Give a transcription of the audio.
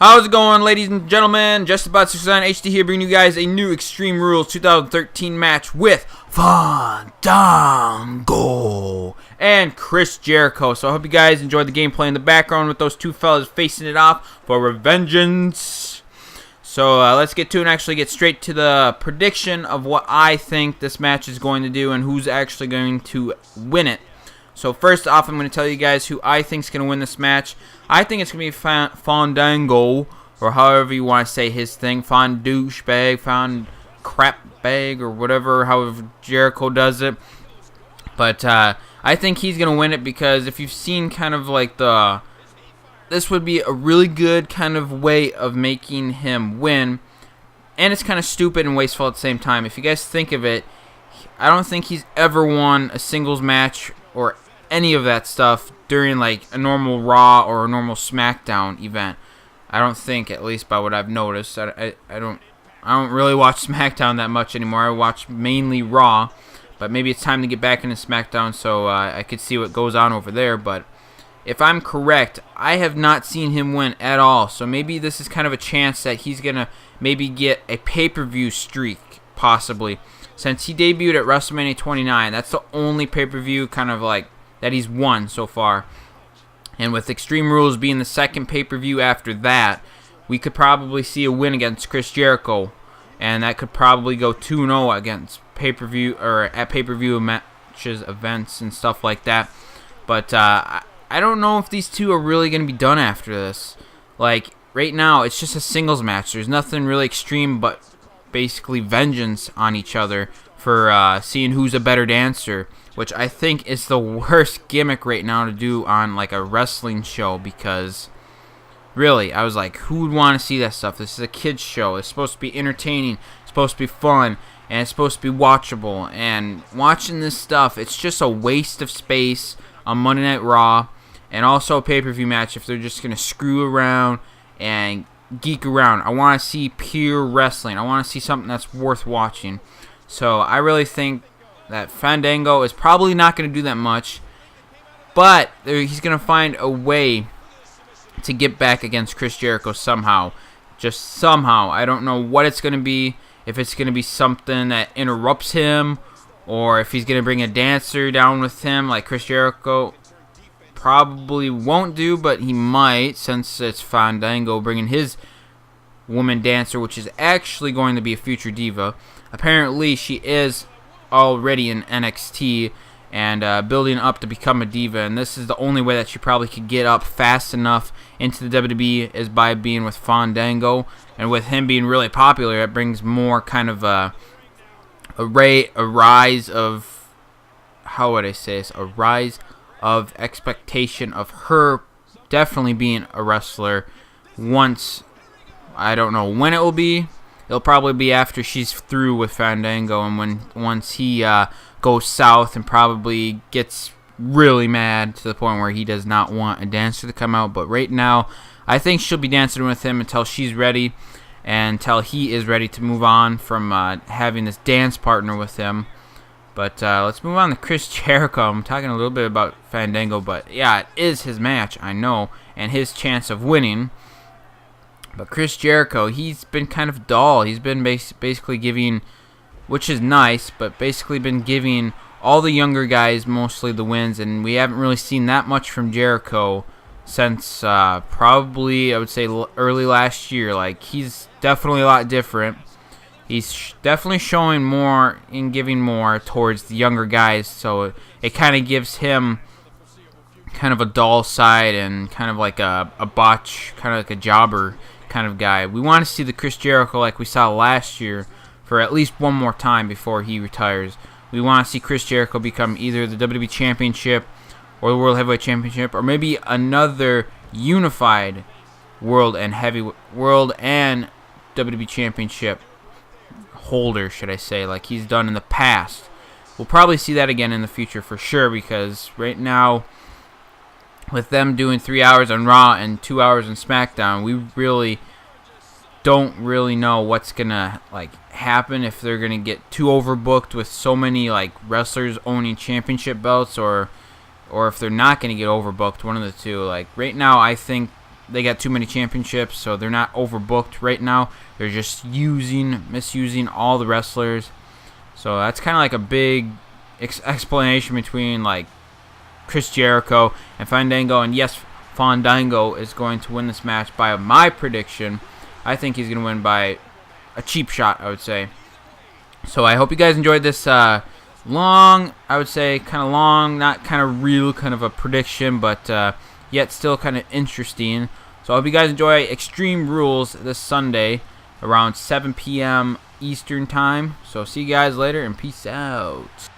How's it going, ladies and gentlemen? Just about 69 HD here, bringing you guys a new Extreme Rules 2013 match with Fandango and Chris Jericho. So I hope you guys enjoyed the gameplay in the background with those two fellas facing it off for revengeance. So let's get to it and actually get straight to the prediction of what I think this match is going to do and who's actually going to win it. So first off, I'm going to tell you guys who I think is going to win this match. I think it's going to be Fandango, or however you want to say his thing. Fondouchebag, Crapbag, or whatever, however Jericho does it. But I think he's going to win it because if you've seen kind of like this would be a really good kind of way of making him win. And it's kind of stupid and wasteful at the same time. If you guys think of it, I don't think he's ever won a singles match or any of that stuff during like a normal Raw or a normal SmackDown event. I don't think, at least by what I've noticed. I don't really watch SmackDown that much anymore. I watch mainly Raw, but maybe it's time to get back into SmackDown so I could see what goes on over there. But if I'm correct, I have not seen him win at all. So maybe this is kind of a chance that he's gonna maybe get a pay-per-view streak, possibly. Since he debuted at WrestleMania 29, that's the only pay-per-view kind of like that he's won so far. And with Extreme Rules being the second pay-per-view after that, we could probably see a win against Chris Jericho. And that could probably go 2-0 against pay-per-view or at pay-per-view matches, events, and stuff like that. But I don't know if these two are really going to be done after this. Like, right now, it's just a singles match. There's nothing really extreme but basically vengeance on each other for seeing who's a better dancer, which I think is the worst gimmick right now to do on like a wrestling show, because really, I was like, who would want to see that stuff? This is a kids show. It's supposed to be entertaining, it's supposed to be fun, and it's supposed to be watchable. And watching this stuff, it's just a waste of space on Monday Night Raw, and also a pay-per-view match if they're just going to screw around and geek around. I want to see pure wrestling. I want to see something that's worth watching. So I really think that Fandango is probably not going to do that much, but he's going to find a way to get back against Chris Jericho somehow. Just somehow. I don't know what it's going to be, if it's going to be something that interrupts him, or if he's going to bring a dancer down with him like Chris Jericho probably won't do, but he might, since it's Fandango bringing his woman dancer, which is actually going to be a future diva. Apparently, she is already in NXT and building up to become a diva, and this is the only way that she probably could get up fast enough into the WWE is by being with Fandango. And with him being really popular, it brings more kind of a rise of, how would I say this, a rise of expectation of her definitely being a wrestler once. I don't know when it will be. It'll probably be after she's through with Fandango, and once he goes south and probably gets really mad to the point where he does not want a dancer to come out. But right now, I think she'll be dancing with him until she's ready and until he is ready to move on from having this dance partner with him. But let's move on to Chris Jericho. I'm talking a little bit about Fandango, but yeah, it is his match, I know, and his chance of winning. But Chris Jericho, he's been kind of dull. He's been basically giving, which is nice, but basically been giving all the younger guys mostly the wins, and we haven't really seen that much from Jericho since probably, I would say, early last year. Like, he's definitely a lot different. He's definitely showing more and giving more towards the younger guys, so it kind of gives him kind of a dull side and kind of like a botch, kind of like a jobber kind of guy. We want to see the Chris Jericho like we saw last year for at least one more time before he retires. We want to see Chris Jericho become either the WWE Championship or the World Heavyweight Championship, or maybe another unified World and WWE Championship holder, should I say, like he's done in the past. We'll probably see that again in the future for sure, because right now, with them doing 3 hours on Raw and 2 hours on SmackDown, we really don't really know what's gonna like happen, if they're gonna get too overbooked with so many like wrestlers owning championship belts, or if they're not gonna get overbooked. One of the two. Like right now, I think they got too many championships, so they're not overbooked right now. They're just misusing all the wrestlers. So that's kind of like a big explanation between like Chris Jericho and Fandango. And yes, Fandango is going to win this match by my prediction. I think he's going to win by a cheap shot, I would say. So I hope you guys enjoyed this long, I would say, kind of long, not kind of real, kind of a prediction, but yet still kind of interesting. So I hope you guys enjoy Extreme Rules this Sunday around 7 p.m. Eastern Time. So see you guys later, and peace out.